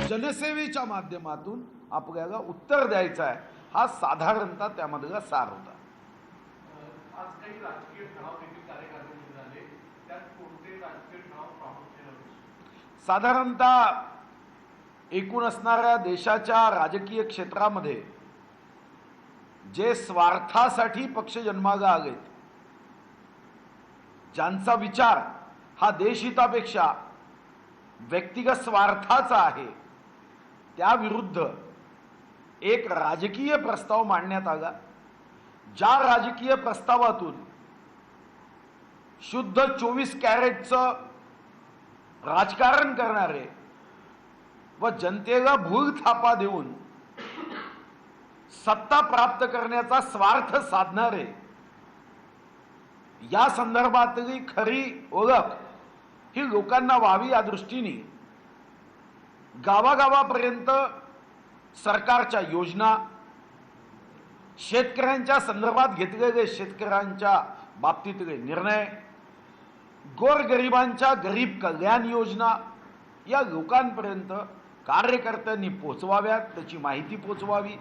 जनसेवेच्या माध्यमातून आपल्याला उत्तर द्यायचं आहे, हा साधारणतः त्यामधला सार होता. आज काही राजकीय ठराव देखील कार्यकारिणीत झाले, त्यात कोणते राजकीय ठराव प्रामुख्याने होते? साधारणतः एकूण असणाऱ्या देशाच्या राजकीय क्षेत्रामध्ये जे स्वार्थासाठी पक्ष जन्माला आलेत, ज्यांचा विचार हा देशहितापेक्षा व्यक्तिगत स्वार्थाचा आहे, त्याविरुद्ध एक राजकीय प्रस्ताव मांडण्यात आला. ज्या राजकीय प्रस्तावातून शुद्ध 24 कॅरेटचं राजकारण करणारे व जनतेला भूल थापा देऊन सत्ता प्राप्त करण्याचा स्वार्थ साधणारे, या संदर्भातली खरी ओळख ही लोकांना व्हावी या दृष्टीने गावागावापर्यंत सरकारच्या योजना, शेतकऱ्यांच्या संदर्भात घेतलेले शेतकऱ्यांच्या बाबतीतले निर्णय, गोरगरिबांच्या गरीब कल्याण योजना या लोकांपर्यंत कार्यकर्त्यांनी पोचवाव्यात, त्याची माहिती पोचवावी.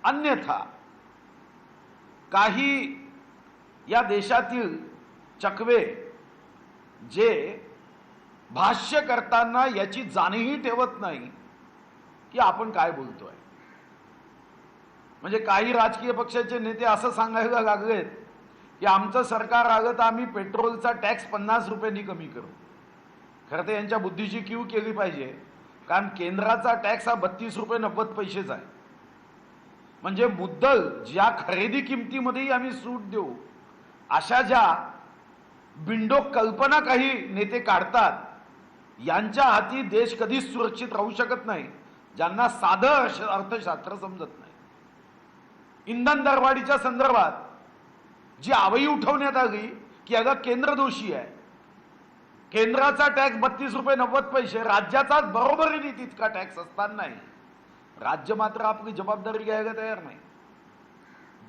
अन्यथा काही या देशातील चकवे जे भाष्य करताना याची जाणीवही ठेवत नाही की आपण काय बोलतोय. म्हणजे काही राजकीय पक्षाचे नेते असं सांगायला लागलेत की आमचं सरकार आलं तर आम्ही पेट्रोलचा टॅक्स 50 रुपयांनी कमी करू. खरं तर यांच्या बुद्धीची कीव केली पाहिजे, कारण केंद्राचा टॅक्स हा 32 रुपये 90 पैसेच आहे. म्हणजे मुद्दल ज्या खरेदी किमतीमध्येही आम्ही सूट देऊ, अशा ज्या बिंडोक कल्पना काही नेते काढतात, यांच्या हाती देश कधीच सुरक्षित राहू शकत नाही, ज्यांना साधं अर्थशास्त्र समजत नाही. इंधन दरवाढीच्या संदर्भात जी आवई उठवण्यात आली की अगं केंद्र दोषी आहे, केंद्राचा टॅक्स 32 रुपये 90 पैसे, राज्याचा बरोबरीने तितका टॅक्स असतानाही राज्य मात्र आपली जबाबदारी घ्यायला तयार नाही.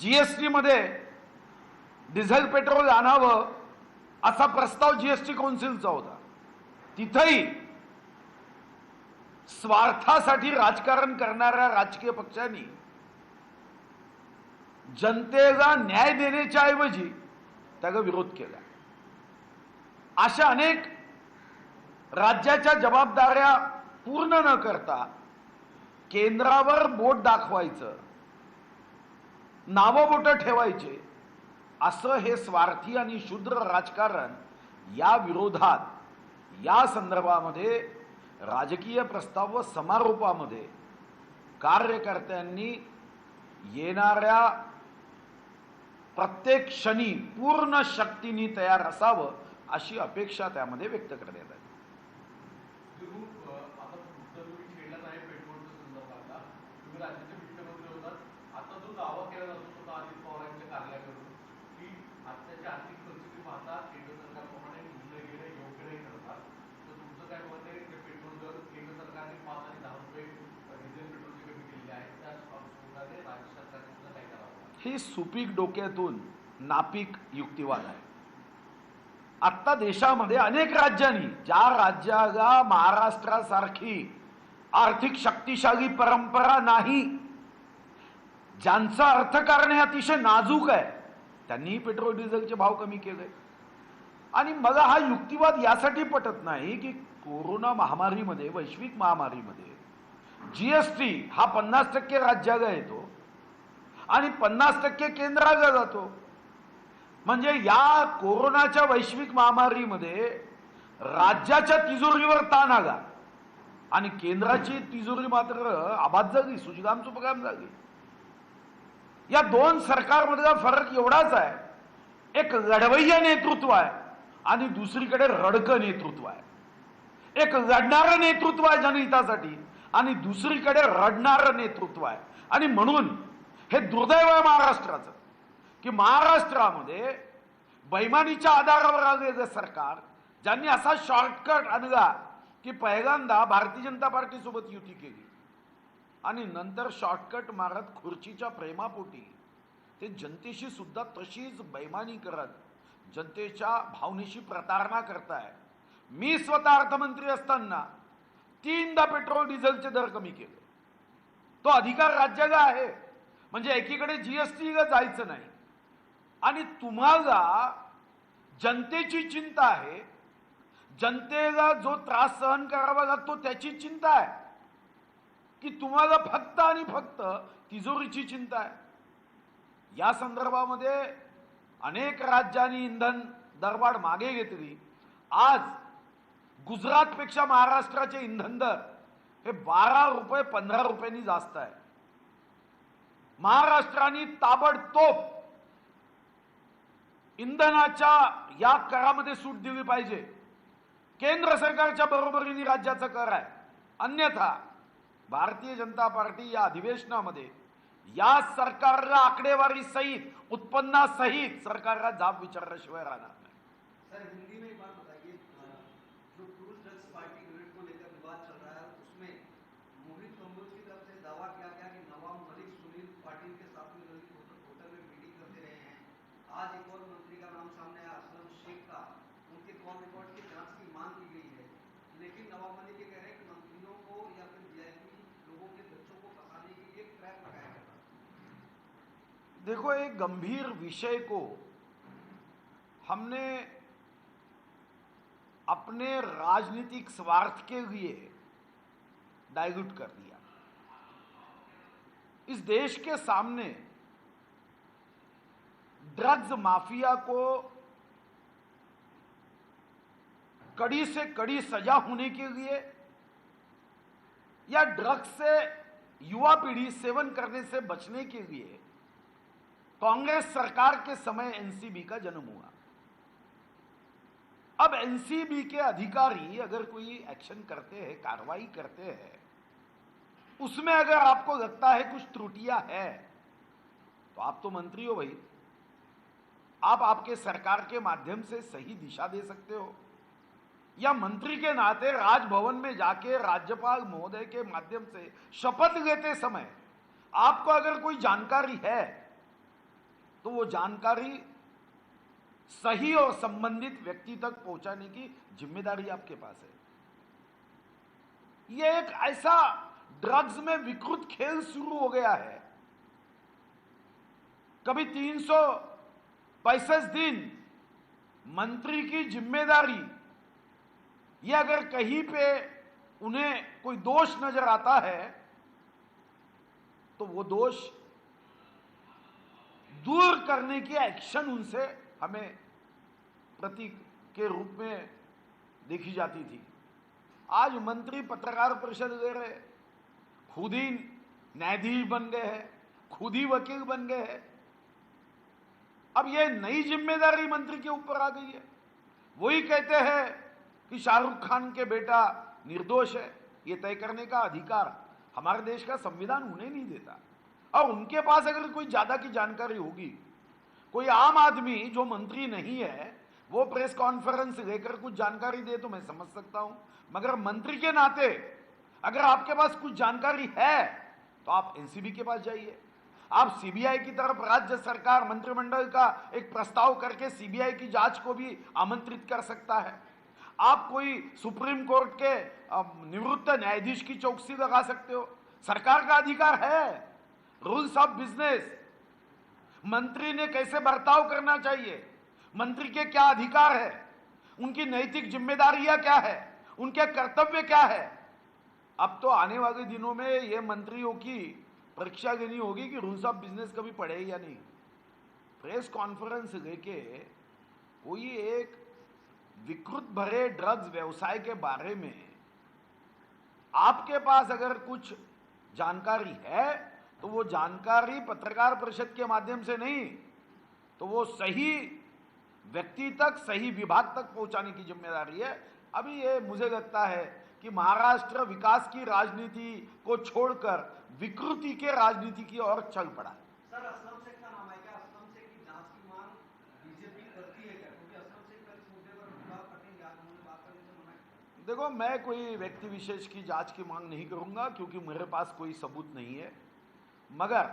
जीएसटी मध्ये डिझेल पेट्रोल आणावं असा प्रस्ताव जीएसटी कौन्सिलचा होता. तिथेही स्वार्थासाठी राजकारण करणाऱ्या राजकीय पक्षांनी जनतेला न्याय देण्याच्या ऐवजी त्याला विरोध केला. अशा अनेक राज्याच्या जबाबदाऱ्या पूर्ण न करता केंद्रावर बोट दाखवायचं, नावं बोट ठेवायचे, असं हे स्वार्थी आणि शूद्र राजकारण या विरोधात या संदर्भामध्ये राजकीय प्रस्ताव व समारोपामध्ये कार्यकर्त्यांनी येणाऱ्या प्रत्येक क्षणी पूर्ण शक्तीने तयार असावं अशी अपेक्षा त्यामध्ये व्यक्त करण्यात आली. राज्याचे मुख्यमंत्री होतात, आता जो दावा केला जातो तो अजित पवारांच्या कार्यालयाकडून की आताची आर्थिक परिस्थिती पाहता केंद्र सरकारप्रमाणे निर्णय घेणे योग्य नाही ठरतात, तर तुमचं काय मत आहे? पेट्रोल दर केंद्र सरकारने 5 आणि 10 रुपये डिझेल पेट्रोलचे कमी केलेले आहेत, त्या अनुषंगाने राज्य सरकारने सुद्धा काय करावं? ही सुपीक डोक्यातून नापीक युक्तिवाद आहे. आत्ता देशामध्ये अनेक राज्यांनी, ज्या राज्याला महाराष्ट्रासारखी आर्थिक शक्तिशाली परंपरा नाही, ज्यांचं अर्थकारण हे अतिशय नाजूक आहे, त्यांनी पेट्रोल डिझेलचे भाव कमी केले. आणि मला हा युक्तिवाद यासाठी पटत नाही की कोरोना महामारीमध्ये, वैश्विक महामारीमध्ये जीएसटी हा 50% राज्याला येतो आणि 50% केंद्राला जातो. म्हणजे या कोरोनाच्या वैश्विक महामारीमध्ये राज्याच्या तिजोरीवर ताण आला आणि केंद्राची तिजोरी मात्र आबाद झाली, सुजगाम सुफगाम झाली. या दोन सरकारमधला फरक एवढाच आहे, एक लढवय्या नेतृत्व आहे आणि दुसरीकडे रडकं नेतृत्व आहे. एक लढणारं नेतृत्व आहे जनहितासाठी आणि दुसरीकडे रडणारं नेतृत्व आहे. आणि म्हणून हे दुर्दैव आहे महाराष्ट्राचं की महाराष्ट्रामध्ये बैमानीच्या आधारावर आलेलं सरकार, ज्यांनी असा शॉर्टकट आणला की पहिल्यांदा भारतीय जनता पार्टीसोबत युती केली आणि नंतर शॉर्टकट मारत खुर्चीच्या प्रेमापोटी ते जनतेशी सुद्धा तशीच बैमानी करत जनतेच्या भावनेशी प्रतारणा करताय. मी स्वतः अर्थमंत्री असताना तीनदा पेट्रोल डिझेलचे दर कमी केले. तो अधिकार राज्याला आहे. म्हणजे एकीकडे जीएसटी जायचं नाही आणि तुम्हाला जनतेची चिंता आहे, जनतेला जो त्रास सहन करावा लागतो त्याची चिंता आहे की तुम्हाला फक्त आणि फक्त तिजोरीची चिंता आहे. या संदर्भामध्ये अनेक राज्यांनी इंधन दरवाढ मागे घेतली. आज गुजरातपेक्षा महाराष्ट्राचे इंधन दर हे 12 रुपये 15 रुपयांनी जास्त आहे. महाराष्ट्राने ताबडतोब इंधनाच्या या करामध्ये सूट दिली पाहिजे. केंद्र सरकारच्या बरोबरीने राज्याचा कर आहे. अन्यथा भारतीय जनता पार्टी या अधिवेशनामध्ये या सरकारला आकडेवारी सहित, उत्पन्नासहित सरकारला जाब विचारल्याशिवाय राहणार नाही. सर, हिंदी में एक बात बताइए, जो पुरुष ड्रग्स पार्टी यूनिट को लेकर विवाद चल रहा है उसमें मोहित कंबोज की तरफ से दावा किया गया कि नवाब मलिक सुनील पाटिल के साथ में होटल में मीटिंग करते रहे हैं. आज एक और मंत्री का नाम सामने आया, असलम शेख का, उनके कॉल रिकॉर्ड की जांच की मांग की गई है. लेकिन नवाब मलिक ये कह रहे हैं कि मंत्रियों को या फिर वीआईपी लोगों के बच्चों को फंसाने के लिए ट्रैप लगाया गया. देखो, एक गंभीर विषय को हमने अपने राजनीतिक स्वार्थ के लिए डाइल्यूट कर दिया. इस देश के सामने ड्रग्स माफिया को कड़ी से कड़ी सजा होने के लिए या ड्रग्स से युवा पीढ़ी सेवन करने से बचने के लिए कांग्रेस सरकार के समय एनसीबी का जन्म हुआ. अब एनसीबी के अधिकारी अगर कोई एक्शन करते हैं, कार्रवाई करते हैं, उसमें अगर आपको लगता है कुछ त्रुटियां है तो आप तो मंत्री हो भाई, आप आपके सरकार के माध्यम से सही दिशा दे सकते हो. या मंत्री के नाते राजभवन में जाके राज्यपाल महोदय के माध्यम से शपथ लेते समय आपको अगर कोई जानकारी है तो वो जानकारी सही और संबंधित व्यक्ति तक पहुंचाने की जिम्मेदारी आपके पास है. यह एक ऐसा ड्रग्स में विकृत खेल शुरू हो गया है. कभी 365 दिन मंत्री की जिम्मेदारी, यह अगर कहीं पे उन्हें कोई दोष नजर आता है तो वो दोष दूर करने की एक्शन उनसे हमें प्रतीक के रूप में देखी जाती थी. आज मंत्री पत्रकार परिषद ले रहे, खुद ही न्यायाधीश बन गए हैं, खुद ही वकील बन गए हैं. अब यह नई जिम्मेदारी मंत्री के ऊपर आ गई है. वही कहते हैं कि शाहरुख खान के बेटा निर्दोष है. यह तय करने का अधिकार हमारे देश का संविधान उन्हें नहीं देता. और उनके पास अगर कोई ज्यादा की जानकारी होगी, कोई आम आदमी जो मंत्री नहीं है वो प्रेस कॉन्फ्रेंस लेकर कुछ जानकारी दे तो मैं समझ सकता हूं, मगर मंत्री के नाते अगर आपके पास कुछ जानकारी है तो आप एनसीबी के पास जाइए. आप सीबीआई की तरफ राज्य सरकार मंत्रिमंडल का एक प्रस्ताव करके सीबीआई की जांच को भी आमंत्रित कर सकता है. आप कोई सुप्रीम कोर्ट के निवृत्त न्यायाधीश की चौकसी लगा सकते हो. सरकार का अधिकार है. रूल्स ऑफ बिजनेस, मंत्री ने कैसे बर्ताव करना चाहिए, मंत्री के क्या अधिकार है, उनकी नैतिक जिम्मेदारियां क्या है, उनके कर्तव्य क्या है. अब तो आने वाले दिनों में ये मंत्रियों की परीक्षा लेनी होगी कि रूल्स ऑफ बिजनेस कभी पढ़े या नहीं. प्रेस कॉन्फ्रेंस लेके कोई एक विकृत भरे ड्रग्स व्यवसाय के बारे में आपके पास अगर कुछ जानकारी है तो वो जानकारी पत्रकार परिषद के माध्यम से नहीं तो वो सही व्यक्ति तक, सही विभाग तक पहुंचाने की जिम्मेदारी है. अभी ये मुझे लगता है कि महाराष्ट्र विकास की राजनीति को छोड़कर विकृति के राजनीति की ओर चल पड़ा है. सर, असलम शेख का नाम है क्या? असलम शेख की जांच की मांग बीजेपी करती है क्या? क्योंकि असलम शेख का इस मुद्दे पर अनुराग पटेल आज उन्होंने बात करने से मना किया. देखो, मैं कोई व्यक्ति विशेष की जांच की मांग नहीं करूंगा क्योंकि मेरे पास कोई सबूत नहीं है. मगर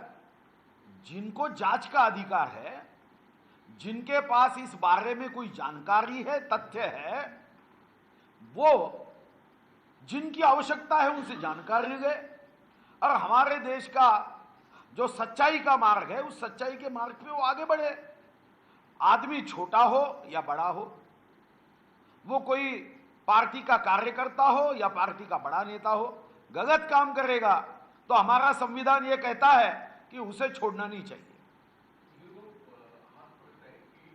जिनको जांच का अधिकार है, जिनके पास इस बारे में कोई जानकारी है, तथ्य है, वो जिनकी आवश्यकता है उनसे जानकारी ले और हमारे देश का जो सच्चाई का मार्ग है उस सच्चाई के मार्ग पे वो आगे बढ़े। आदमी छोटा हो या बड़ा हो, वो कोई पार्टी का कार्यकर्ता हो या पार्टी का बड़ा नेता हो, गलत काम करेगा तो हमारा संविधान ये कहता है कि उसे छोड़ना नहीं चाहिए। हा प्रश्न आहे की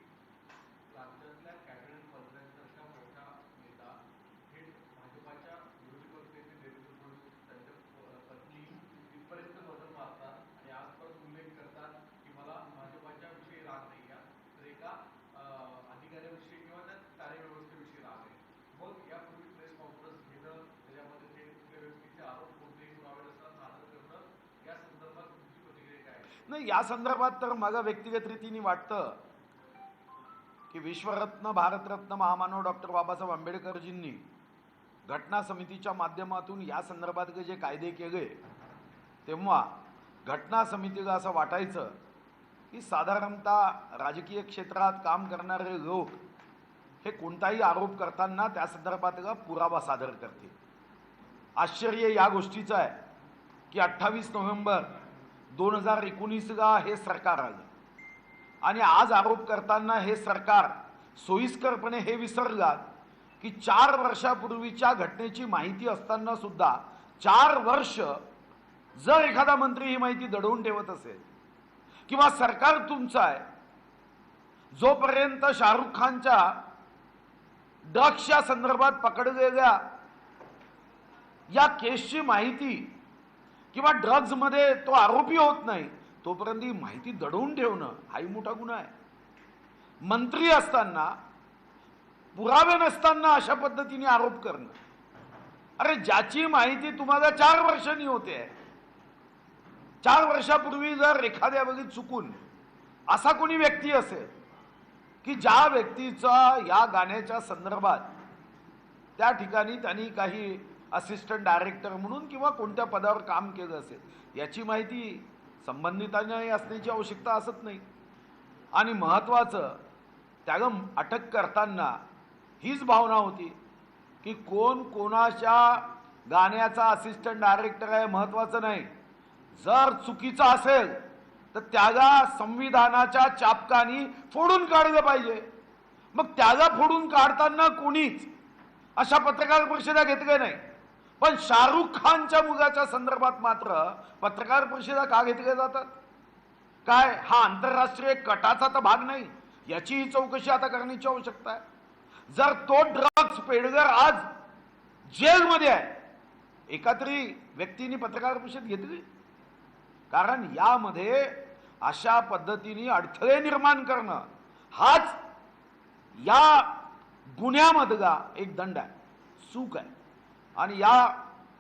राज्यातल्या कॅबिनेट मंत्र्यांसारखा मोठा नेता थेट भाजपाच्या विरोधी पक्षनेते देवेंद्र फडणवीस त्यांच्या पत्नी इथपर्यंत मदत मारतात आणि आज परत उल्लेख करतात की मला भाजपाच्या विषयी राग नाही आहे, तर एका अधिकाऱ्याविषयी किंवा त्या कार्यव्यवस्थेविषयी राग आहे। मग यापूर्वी प्रेस कॉन्फरन्स घेणं, त्याच्यामध्ये थेट कुठल्या व्यक्तीचे आरोप कोणतेही पुरावे नसतात सादर करणं, या संदर्भात तुमची प्रतिक्रिया काय आहे? नाही, या संदर्भात तर मला व्यक्तिगत रीतीने वाटतं की विश्वरत्न भारतरत्न महामानव डॉक्टर बाबासाहेब आंबेडकरजींनी घटना समितीच्या माध्यमातून या संदर्भात जे कायदे केले तेव्हा घटना समितीला असं वाटायचं की साधारणतः राजकीय क्षेत्रात काम करणारे लोक हे कोणताही आरोप करताना त्या संदर्भातला पुरावा सादर करतील। आश्चर्य या गोष्टीचं आहे की 28 नोव्हेंबर 2019ला हे सरकार आलं आणि आज आरोप करताना हे सरकार सोयीस्करपणे हे विसरलात की 4 वर्षापूर्वीच्या घटनेची माहिती असताना सुद्धा 4 वर्ष जर एखादा मंत्री ही माहिती दडवून ठेवत असेल किंवा सरकार तुमचं आहे, जोपर्यंत शाहरुख खानच्या ड्रग्सच्या संदर्भात पकडलेल्या या केसची माहिती किंवा ड्रग्जमध्ये तो आरोपी होत नाही तोपर्यंत ही माहिती दडवून ठेवणं हाही मोठा गुन्हा आहे। मंत्री असताना पुरावे नसताना अशा पद्धतीने आरोप करणं, अरे ज्याची माहिती तुम्हाला 4 वर्षांनी होते, 4 वर्षापूर्वी जर एखाद्या वेळी चुकून असा कोणी व्यक्ती असेल की ज्या व्यक्तीचा या गाण्याच्या संदर्भात त्या ठिकाणी त्यांनी काही असिस्टंट डायरेक्टर म्हणून किंवा कोणत्या पदावर काम केलं असेल, याची माहिती संबंधितांना असण्याची आवश्यकता असत नाही। आणि महत्त्वाचं त्याला अटक करताना हीच भावना होती की कोण कोणाच्या गाण्याचा असिस्टंट डायरेक्टर आहे महत्त्वाचं नाही, जर चुकीचं असेल तर त्याला संविधानाच्या चापकानी फोडून काढलं पाहिजे। मग त्याला फोडून काढताना कोणीच अशा पत्रकार परिषदा घेतल्या नाही, पण शाहरुख खानच्या मुलाच्या संदर्भात मात्र पत्रकार परिषदा का घेतल्या जातात? काय हा आंतरराष्ट्रीय कटाचा तर भाग नाही, याचीही चौकशी आता करण्याची आवश्यकता आहे। जर तो ड्रग्स पेडगर आज जेलमध्ये आहे, एका तरी व्यक्तीने पत्रकार परिषद घेतली? कारण यामध्ये अशा पद्धतीने अडथळे निर्माण करणं हाच या गुन्ह्यामधला एक दंड आहे, चूक आहे। आणि या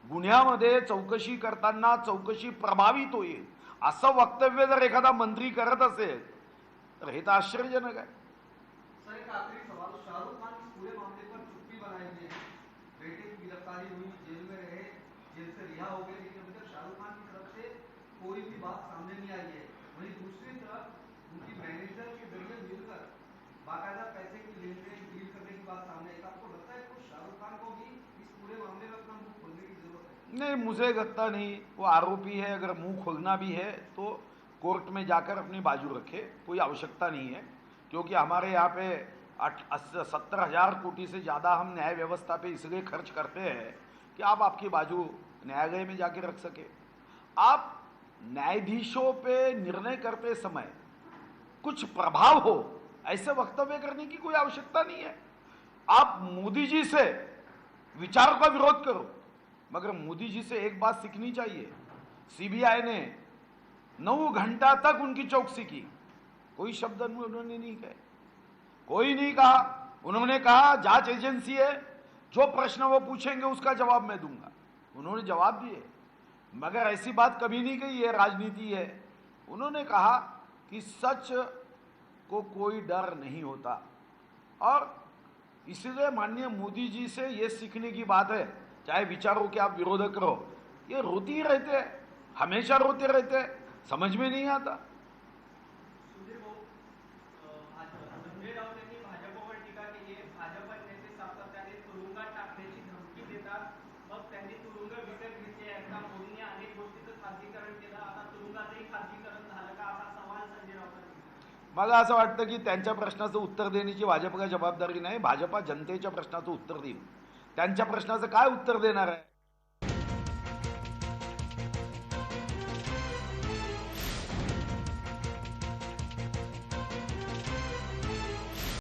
गुन्ह्यामध्ये चौकशी करताना चौकशी प्रभावित होईल असं वक्तव्य जर एखादा मंत्री करत असेल तर हे तर आश्चर्यजनक आहे। सर, एक आखिरी सवाल, शाहरुख खान इस पूरे मामले पर चुप्पी बनाए हुए हैं, बेटे की गिरफ्तारी हुई, जेल में रहे, जेल से रिहा हो गए, लेकिन अभी तक शाहरुख खान की तरफ से कोई भी बात सामने नहीं आई है। वहीं दूसरी तरफ उनकी मैनेजर के जरिए मिलकर बाकायदा पैसे की लेन देन डील करने की बात सामने आई। आपको लगता है कि शाहरुख खान को भी इस पूरे मामले में अपना मुंह खोलने की जरूरत है? नहीं, मुझे लगता नहीं। वो आरोपी है, अगर मुंह खोलना भी है तो कोर्ट में जाकर अपनी बाजू रखे, कोई आवश्यकता नहीं है। क्योंकि हमारे यहाँ पे 70,000 कोटी से ज़्यादा हम न्याय व्यवस्था पे इसलिए खर्च करते हैं कि आप आपकी बाजू न्यायालय में जाके रख सके। आप न्यायाधीशों पे निर्णय करते समय कुछ प्रभाव हो ऐसे वक्तव्य करने की कोई आवश्यकता नहीं है। आप मोदी जी से विचारों का विरोध करो, मगर मोदी जी से एक बात सीखनी चाहिए, सीबीआई ने 9 घंटा तक उनकी चौकसी की, कोई शब्द उन्होंने नहीं कहे, कोई नहीं कहा। उन्होंने कहा जांच एजेंसी है, जो प्रश्न वो पूछेंगे उसका जवाब मैं दूंगा, उन्होंने जवाब दिए। मगर ऐसी बात कभी नहीं कही है राजनीति है। उन्होंने कहा कि सच को कोई डर नहीं होता, और इसलिए माननीय मोदी जी से ये सीखने की बात है, चाहे विचारों के आप विरोध करो, ये रोते ही रहते हैं, हमेशा रोते रहते हैं, समझ में नहीं आता। सुधीर भाऊ, आज संजय राऊत यांनी भाजपवर टीका केली आहे। भाजप नेते सातत्याने तुरुंगात टाकण्याची धमकी देतात, मग मला असं वाटतं की त्यांच्या प्रश्नाचं उत्तर देण्याची भाजपला जबाबदारी नाही, भाजपा जनतेच्या प्रश्नाचं उत्तर देईल. त्यांच्या प्रश्नाचं काय उत्तर देणार आहे?